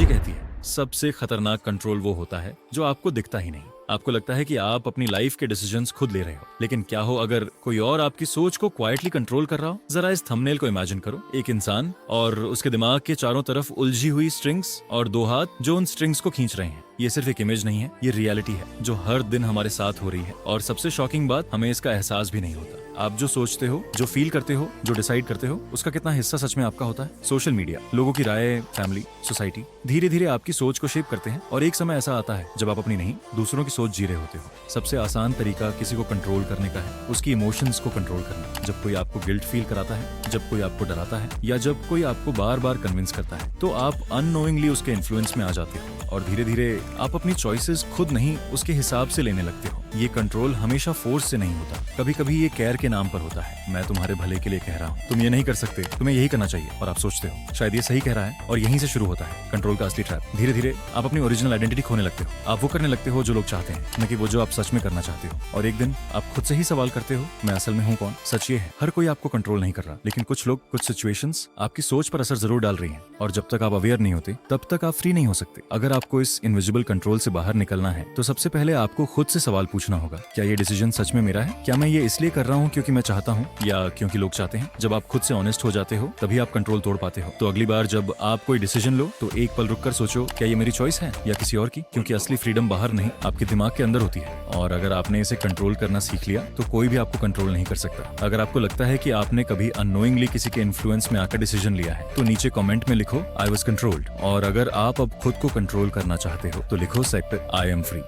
Psychology कहती है सबसे खतरनाक कंट्रोल वो होता है जो आपको दिखता ही नहीं। आपको लगता है कि आप अपनी लाइफ के डिसीजंस खुद ले रहे हो, लेकिन क्या हो अगर कोई और आपकी सोच को क्वाइटली कंट्रोल कर रहा हो। जरा इस थंबनेल को इमेजिन करो, एक इंसान और उसके दिमाग के चारों तरफ उलझी हुई स्ट्रिंग्स और दो हाथ जो उन स्ट्रिंग्स को खींच रहे हैं। ये सिर्फ एक इमेज नहीं है, ये रियलिटी है जो हर दिन हमारे साथ हो रही है। और सबसे शॉकिंग बात, हमें इसका एहसास भी नहीं होता। आप जो सोचते हो, जो फील करते हो, जो डिसाइड करते हो, उसका कितना हिस्सा सच में आपका होता है। सोशल मीडिया, लोगों की राय, फैमिली, सोसाइटी धीरे धीरे आपकी सोच को शेप करते हैं और एक समय ऐसा आता है जब आप अपनी नहीं, दूसरों की सोच जी रहे होते हो। सबसे आसान तरीका किसी को कंट्रोल करने का है उसकी इमोशंस को कंट्रोल करना। जब कोई आपको गिल्ट फील कराता है, जब कोई आपको डराता है या जब कोई आपको बार बार कन्विंस करता है, तो आप अननोइंगली उसके इन्फ्लुएंस में आ जाते हो और धीरे धीरे आप अपनी चॉइसेस खुद नहीं उसके हिसाब से लेने लगते हो। ये कंट्रोल हमेशा फोर्स से नहीं होता, कभी कभी ये केयर के नाम पर होता है। मैं तुम्हारे भले के लिए कह रहा हूँ, तुम ये नहीं कर सकते, तुम्हें यही करना चाहिए, और आप सोचते हो शायद ये सही कह रहा है। और यहीं से शुरू होता है कंट्रोल का असली ट्रैप। धीरे धीरे आप अपनी ओरिजिनल आइडेंटिटी खोने लगते हो। आप वो करने लगते हो जो लोग चाहते हैं, न कि वो जो आप सच में करना चाहते हो। और एक दिन आप खुद से ही सवाल करते हो, मैं असल में हूँ कौन। सच ये है, हर कोई आपको कंट्रोल नहीं कर रहा, लेकिन कुछ लोग, कुछ सिचुएशंस आपकी सोच पर असर जरूर डाल रही हैं। और जब तक आप अवेयर नहीं होते तब तक आप फ्री नहीं हो सकते। अगर आपको इस इनविजिबल कंट्रोल से बाहर निकलना है तो सबसे पहले आपको खुद से सवाल पूछना होगा, क्या ये डिसीजन सच में मेरा है? क्या मैं ये इसलिए कर रहा हूँ क्योंकि मैं चाहता हूँ या क्योंकि लोग चाहते हैं? जब आप खुद से ऑनेस्ट हो जाते हो तभी आप कंट्रोल तोड़ पाते हो। तो अगली बार जब आप कोई डिसीजन लो तो एक पल रुककर सोचो, क्या ये मेरी चॉइस है या किसी और की? क्योंकि असली फ्रीडम बाहर नहीं, आपके दिमाग के अंदर होती है। और अगर आपने इसे कंट्रोल करना सीख लिया तो कोई भी आपको कंट्रोल नहीं कर सकता। अगर आपको लगता है कि आपने कभी अननोइंगली किसी के इन्फ्लुएंस में आकर डिसीजन लिया है तो नीचे कमेंट में लिखो, आई वाज कंट्रोल्ड। और अगर आप अब खुद को कंट्रोल करना चाहते हो तो लिखो सेक्टर, आई एम फ्री।